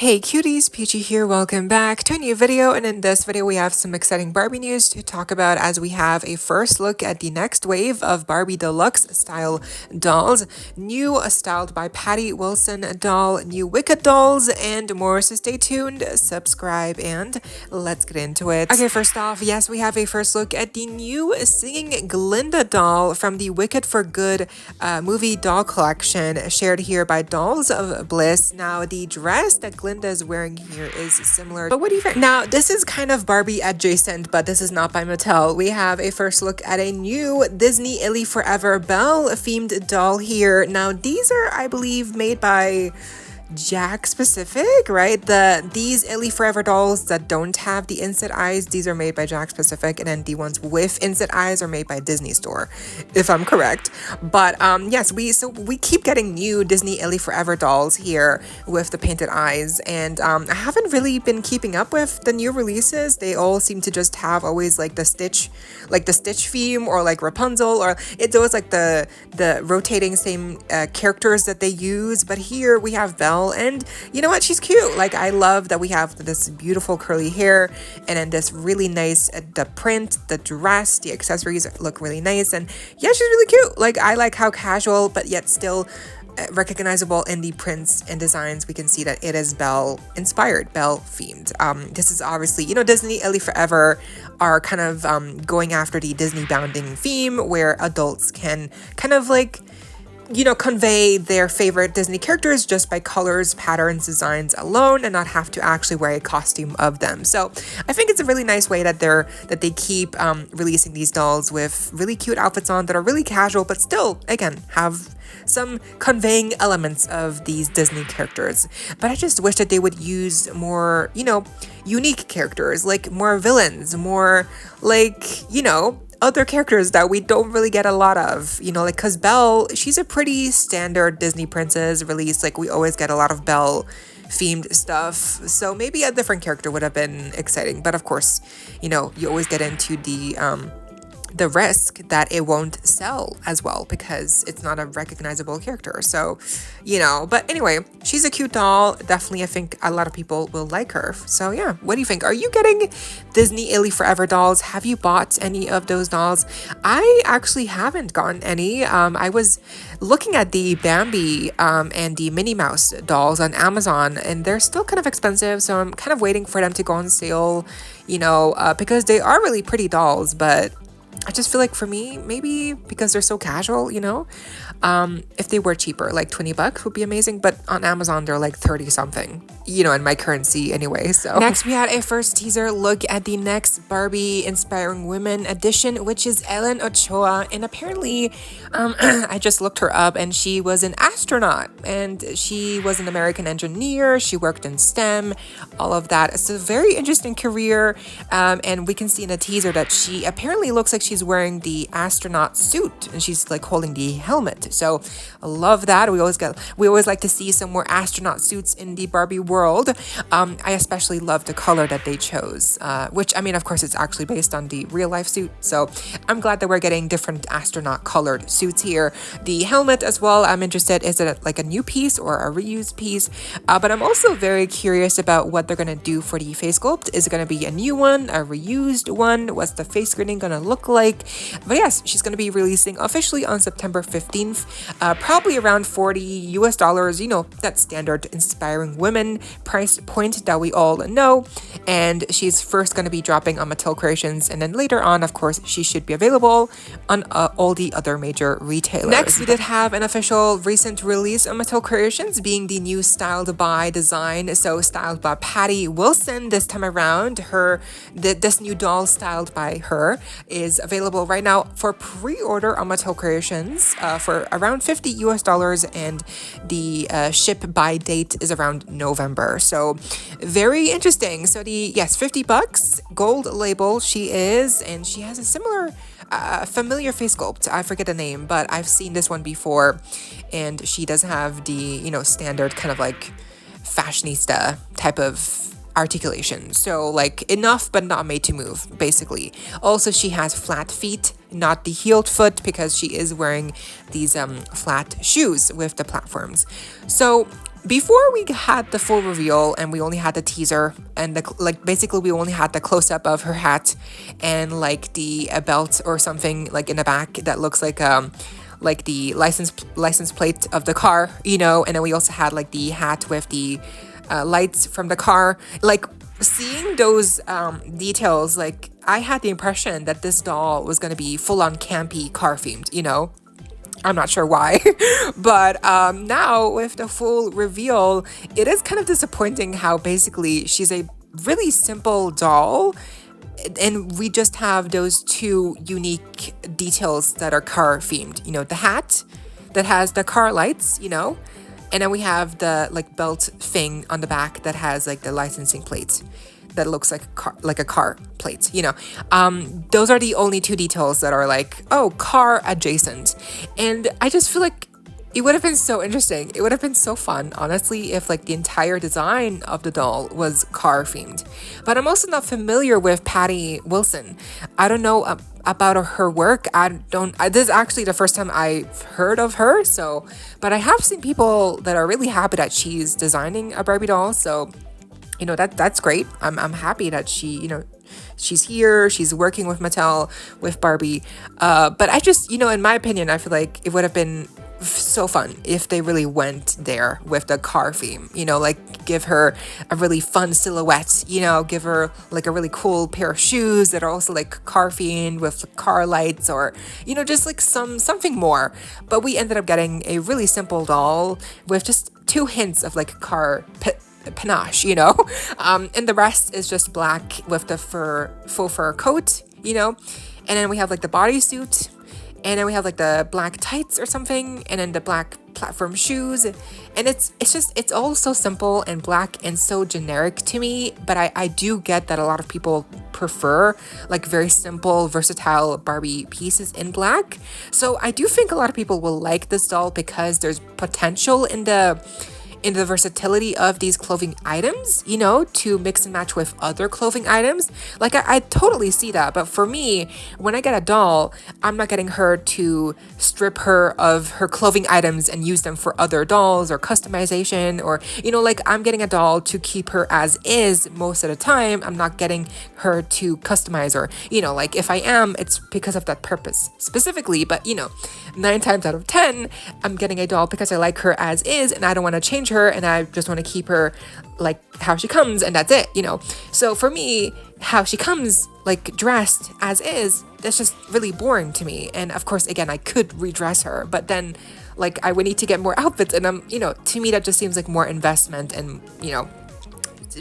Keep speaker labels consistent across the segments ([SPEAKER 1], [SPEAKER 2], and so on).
[SPEAKER 1] Hey cuties, PeachY here, welcome back to a new video, and in this video we have some exciting Barbie news to talk about as we have a first look at the next wave of Barbie Deluxe style dolls, new styled by Patti Wilson doll, new Wicked dolls, and more, so stay tuned, subscribe, and let's get into it. Okay, first off, yes, we have a first look at the new singing Glinda doll from the Wicked for Good movie doll collection shared here by Dolls of Bliss. Now, the dress that Glinda is wearing here is similar, but what do you think? Now, this is kind of Barbie adjacent, but this is not by Mattel. We have a first look at a new Disney ILY Forever Belle themed doll here. Now, these are, I believe, made by Jack Pacific, right? These ILY Forever dolls that don't have the inset eyes, these are made by Jack Pacific, and then the ones with inset eyes are made by Disney Store, if I'm correct. But yes, we keep getting new Disney ILY Forever dolls here with the painted eyes, and I haven't really been keeping up with the new releases. They all seem to just have always like the Stitch theme, or like Rapunzel, or it's always like the rotating same characters that they use. But here we have Belle, and you know what, she's cute. Like, I love that we have this beautiful curly hair, and then this really nice the print, the dress, the accessories look really nice, and yeah, she's really cute. Like, I like how casual but yet still recognizable in the prints and designs. We can see that it is Belle inspired, Belle themed. This is obviously, you know, Disney ILY Forever are kind of going after the Disney bounding theme, where adults can kind of like, you know, convey their favorite Disney characters just by colors, patterns, designs alone, and not have to actually wear a costume of them. So I think it's a really nice way that they keep releasing these dolls with really cute outfits on that are really casual, but still, again, have some conveying elements of these Disney characters. But I just wish that they would use more, you know, unique characters, like more villains, more like, you know, other characters that we don't really get a lot of, you know, like, because Belle, she's a pretty standard Disney princess release. Like, we always get a lot of Belle themed stuff, so maybe a different character would have been exciting. But of course, you know, you always get into the risk that it won't sell as well because it's not a recognizable character. So, you know, but anyway, she's a cute doll. Definitely, I think a lot of people will like her. So yeah, what do you think? Are you getting Disney ILY Forever dolls? Have you bought any of those dolls? I actually haven't gotten any. I was looking at the Bambi and the Minnie Mouse dolls on Amazon, and they're still kind of expensive, so I'm kind of waiting for them to go on sale, you know, because they are really pretty dolls. But I just feel like for me, maybe because they're so casual, you know, if they were cheaper, like $20 would be amazing. But on Amazon, they're like 30 something, you know, in my currency anyway. So next, we had a first teaser look at the next Barbie Inspiring Women edition, which is Ellen Ochoa. And apparently, I just looked her up, and she was an astronaut, and she was an American engineer. She worked in STEM, all of that. It's a very interesting career. And we can see in a teaser that she apparently looks like she's wearing the astronaut suit, and she's like holding the helmet. So I love that. We always like to see some more astronaut suits in the Barbie world. I especially love the color that they chose, which, I mean, of course, it's actually based on the real life suit. So I'm glad that we're getting different astronaut colored suits here. The helmet as well, I'm interested. Is it like a new piece or a reused piece? But I'm also very curious about what they're going to do for the face sculpt. Is it going to be a new one, a reused one? What's the face screening going to look like? But yes, she's going to be releasing officially on September 15th, probably around $40, you know, that standard Inspiring Women price point that we all know. And she's first going to be dropping on Mattel Creations, and then later on, of course, she should be available on all the other major retailers. Next, we did have an official recent release on Mattel Creations, being the new Styled By design. So styled by Patti Wilson this time around. This new doll styled by her is available right now for pre-order on Mattel Creations for around $50, and the ship by date is around November. So very interesting. So yes, $50, gold label she is, and she has a similar familiar face sculpt. I forget the name, but I've seen this one before, and she does have the, you know, standard kind of like fashionista type of articulation. So like enough but not made to move, basically. Also, she has flat feet, not the heeled foot, because she is wearing these flat shoes with the platforms. So before we had the full reveal and we only had the teaser and basically we only had the close-up of her hat and like the belt or something like in the back that looks like the license plate of the car, you know, and then we also had like the hat with the lights from the car. Like seeing those details, like I had the impression that this doll was gonna be full-on campy car themed, you know. I'm not sure why, but now with the full reveal, it is kind of disappointing how basically she's a really simple doll and we just have those two unique details that are car themed. You know, the hat that has the car lights, you know, and then we have the like belt thing on the back that has like the licensing plate that looks like a car plate, you know. Those are the only two details that are like, oh, car adjacent. And I just feel like it would have been so interesting. It would have been so fun, honestly, if like the entire design of the doll was car themed. But I'm also not familiar with Patti Wilson. I don't know about her work. This is actually the first time I've heard of her. So, but I have seen people that are really happy that she's designing a Barbie doll. So, you know, that's great. I'm happy that she's here, she's working with Mattel, with Barbie. But I just, you know, in my opinion, I feel like it would have been so fun if they really went there with the car theme, you know, like give her a really fun silhouette, you know, give her like a really cool pair of shoes that are also like car themed with car lights, or, you know, just like something more. But we ended up getting a really simple doll with just two hints of like car panache, you know. And the rest is just black with the faux fur coat, you know. And then we have like the bodysuit, and then we have like the black tights or something, and then the black platform shoes. And it's all so simple and black and so generic to me. But I do get that a lot of people prefer like very simple, versatile Barbie pieces in black. So I do think a lot of people will like this doll because there's potential in the versatility of these clothing items, you know, to mix and match with other clothing items. Like I totally see that. But for me, when I get a doll, I'm not getting her to strip her of her clothing items and use them for other dolls or customization, or, you know, like I'm getting a doll to keep her as is most of the time. I'm not getting her to customize her, you know, like if I am, it's because of that purpose specifically. But, you know, 9 times out of 10, I'm getting a doll because I like her as is and I don't want to change her, and I just want to keep her like how she comes, and that's it, you know. So for me, how she comes like dressed as is, that's just really boring to me. And of course, again, I could redress her, but then like I would need to get more outfits, and you know, to me that just seems like more investment, and, you know,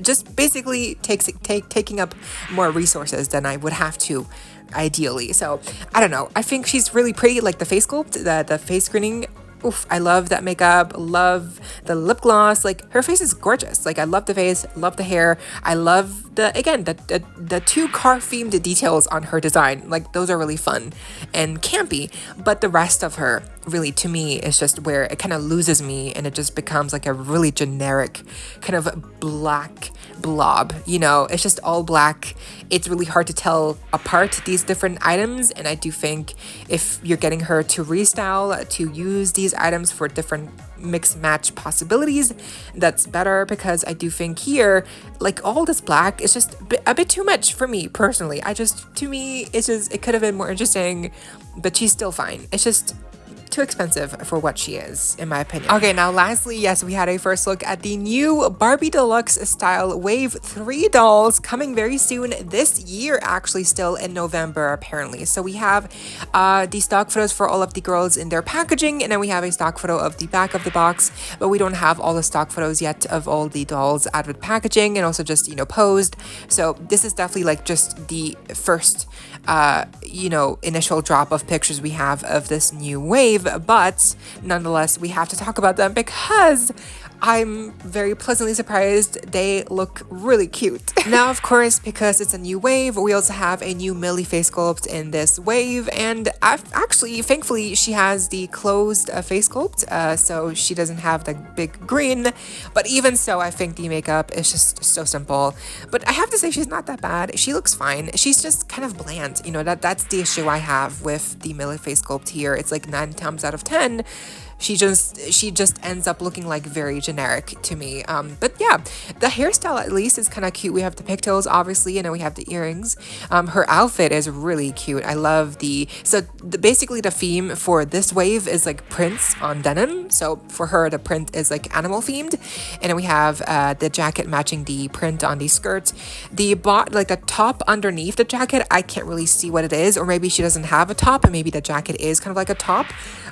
[SPEAKER 1] just basically taking up more resources than I would have to ideally. So I don't know, I think she's really pretty. Like the face sculpt, the face screening, oof, I love that makeup, love the lip gloss. Like her face is gorgeous. Like I love the face, love the hair. I love the two car themed details on her design. Like those are really fun and campy. But the rest of her really, to me, is just where it kind of loses me, and it just becomes like a really generic kind of black blob, you know. It's just all black. It's really hard to tell apart these different items, and I do think if you're getting her to restyle, to use these items for different mix match possibilities, that's better, because I do think here, like all this black is just a bit too much for me personally. To me, it could have been more interesting, but she's still fine. It's just too expensive for what she is, in my opinion. Okay, now lastly, yes, we had a first look at the new Barbie Deluxe style Wave 3 dolls coming very soon this year, actually still in November apparently. So we have the stock photos for all of the girls in their packaging, and then we have a stock photo of the back of the box, but we don't have all the stock photos yet of all the dolls out with packaging and also just, you know, posed. So this is definitely like just the first you know, initial drop of pictures we have of this new wave, but nonetheless we have to talk about them because I'm very pleasantly surprised. They look really cute. Now, of course, because it's a new wave, we also have a new Millie face sculpt in this wave, and actually, thankfully, she has the closed face sculpt, so she doesn't have the big green, but even so, I think the makeup is just so simple. But I have to say, she's not that bad. She looks fine. She's just kind of bland, you know. That's the issue I have with the Millie face sculpt here. It's like 9 times out of 10, she just ends up looking like very generic to me. But yeah, the hairstyle at least is kind of cute. We have the pigtails, obviously, and then we have the earrings. Her outfit is really cute. I love basically the theme for this wave is like prints on denim. So for her, the print is like animal themed, and then we have the jacket matching the print on the skirt. Like the top underneath the jacket, I can't really see what it is, or maybe she doesn't have a top, and maybe the jacket is kind of like a top.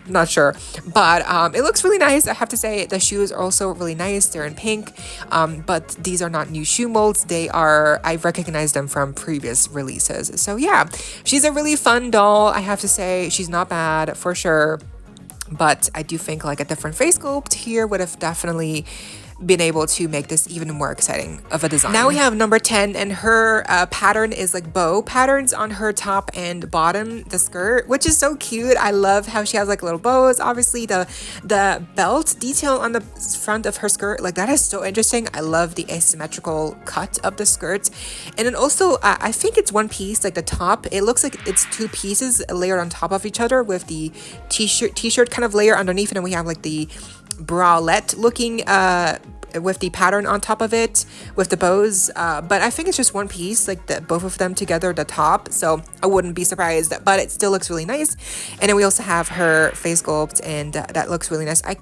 [SPEAKER 1] I'm not sure, but it looks really nice. I have to say the shoes are also really nice. They're in pink, but these are not new shoe molds. I recognize them from previous releases. So yeah, she's a really fun doll. I have to say she's not bad for sure, but I do think like a different face sculpt here would have definitely been able to make this even more exciting of a design. Now we have number 10, and her pattern is like bow patterns on her top and bottom, the skirt, which is so cute. I love how she has like little bows. Obviously the belt detail on the front of her skirt, like that is so interesting. I love the asymmetrical cut of the skirt. And then also I think it's one piece, like the top, it looks like it's two pieces layered on top of each other with the t-shirt kind of layer underneath, and then we have like the bralette looking with the pattern on top of it with the bows, but I think it's just one piece, like both of them together, the top, so I wouldn't be surprised, but it still looks really nice. And then we also have her face sculpt, and that looks really nice. I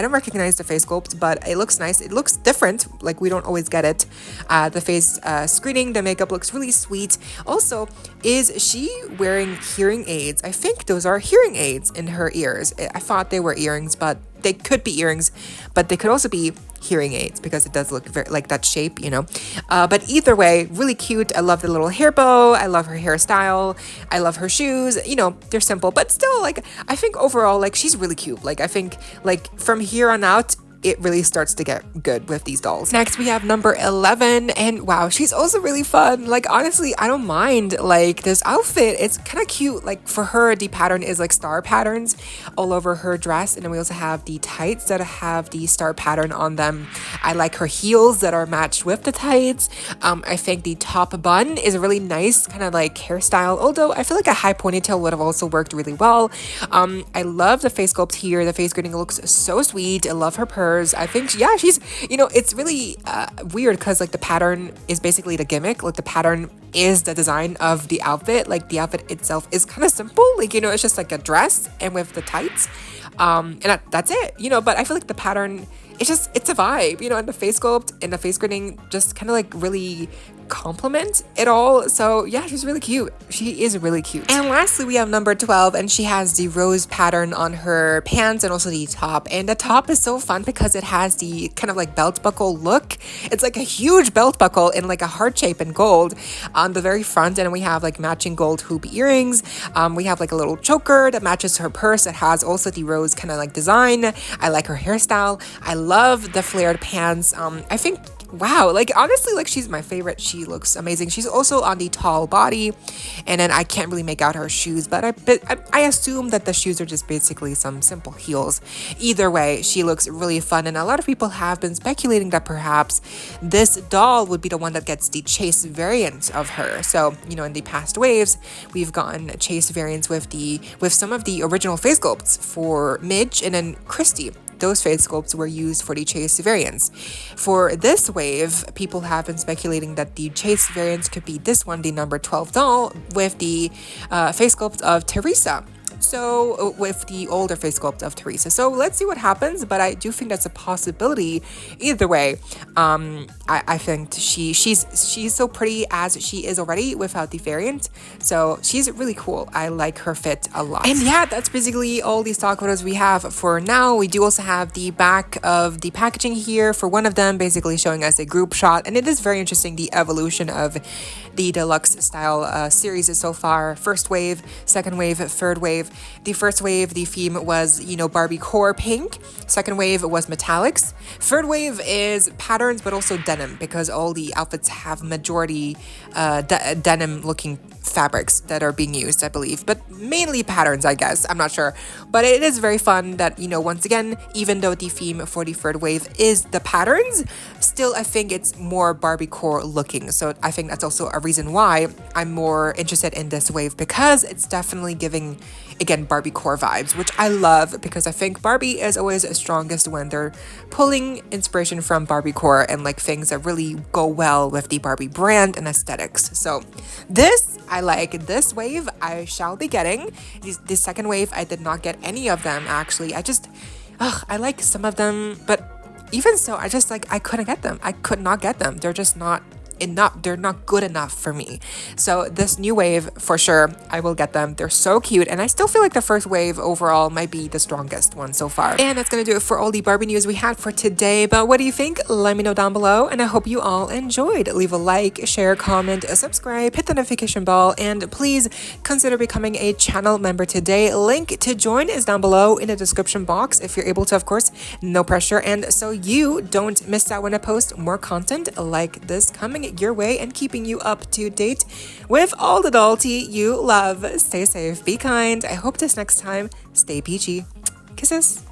[SPEAKER 1] don't recognize the face sculpt, but it looks nice. It looks different, like we don't always get it. The face screening, the makeup looks really sweet. Also, is she wearing hearing aids? I think those are hearing aids in her ears. I thought they were earrings, but they could be earrings, but they could also be hearing aids because it does look very like that shape, you know. But either way, really cute. I love the little hair bow. I love her hairstyle. I love her shoes. You know, they're simple, but still, like, I think overall, like, she's really cute. Like, I think, like, from here on out, it really starts to get good with these dolls. Next, we have number 11, and wow, she's also really fun. Like, honestly, I don't mind, like, this outfit. It's kind of cute. Like, for her, the pattern is, like, star patterns all over her dress, and then we also have the tights that have the star pattern on them. I like her heels that are matched with the tights. I think the top bun is a really nice kind of, like, hairstyle, although I feel like a high ponytail would have also worked really well. I love the face sculpt here. The face grading looks so sweet. I love her purse. I think, yeah, she's, you know, it's really weird because, like, the pattern is basically the gimmick. Like, the pattern is the design of the outfit. Like, the outfit itself is kind of simple. Like, you know, it's just like a dress and with the tights. And that's it, you know, but I feel like the pattern, it's a vibe, you know, and the face sculpt and the face grading just kind of like really compliment it all. So yeah, she's really cute. She is really cute. And lastly, we have number 12, and she has the rose pattern on her pants and also the top. And the top is so fun because it has the kind of like belt buckle look. It's like a huge belt buckle in like a heart shape in gold on the very front, and we have like matching gold hoop earrings. We have like a little choker that matches her purse that has also the rose kind of like design. I like her hairstyle. I love the flared pants. I think, wow, like, honestly, like, she's my favorite. She looks amazing. She's also on the tall body, and then I can't really make out her shoes, but I assume that the shoes are just basically some simple heels. Either way, she looks really fun, and a lot of people have been speculating that perhaps this doll would be the one that gets the chase variant of her. So, you know, in the past waves, we've gotten chase variants with some of the original face sculpts for Midge and then Christy. Those face sculpts were used for the chase variants. For this wave, people have been speculating that the chase variants could be this one, the number 12 doll, with the face sculpt of Teresa. So with the older face sculpt of Teresa. So let's see what happens, but I do think that's a possibility. Either way, I think she's so pretty as she is already without the variant. So she's really cool. I like her fit a lot. And yeah, that's basically all the stock photos we have for now. We do also have the back of the packaging here for one of them, basically showing us a group shot. And it is very interesting, the evolution of the deluxe style series so far. First wave, second wave, third wave. The first wave, the theme was, you know, Barbie core pink. Second wave was metallics. Third wave is patterns, but also denim, because all the outfits have majority denim looking fabrics that are being used, I believe, but mainly patterns, I guess. I'm not sure, but it is very fun that, you know, once again, even though the theme for the third wave is the patterns, still I think it's more Barbie core looking. So I think that's also a reason why I'm more interested in this wave, because it's definitely giving again, Barbie core vibes, which I love because I think Barbie is always strongest when they're pulling inspiration from Barbie core and like things that really go well with the Barbie brand and aesthetics. So this, I like this wave. I shall be getting. The second wave, I did not get any of them actually. I like some of them, but even so, I couldn't get them. I could not get them. They're just not enough. They're not good enough for me. So this new wave, for sure, I will get them. They're so cute, and I still feel like the first wave overall might be the strongest one so far. And that's gonna do it for all the Barbie news we had for today. But what do you think? Let me know down below, and I hope you all enjoyed. Leave a like, share, comment, subscribe, hit the notification bell, and please consider becoming a channel member today. Link to join is down below in the description box if you're able to, of course. No pressure, and so you don't miss out when I post more content like this coming your way and keeping you up to date with all the dollty you love. Stay safe, be kind. I hope this next time, stay peachy. Kisses.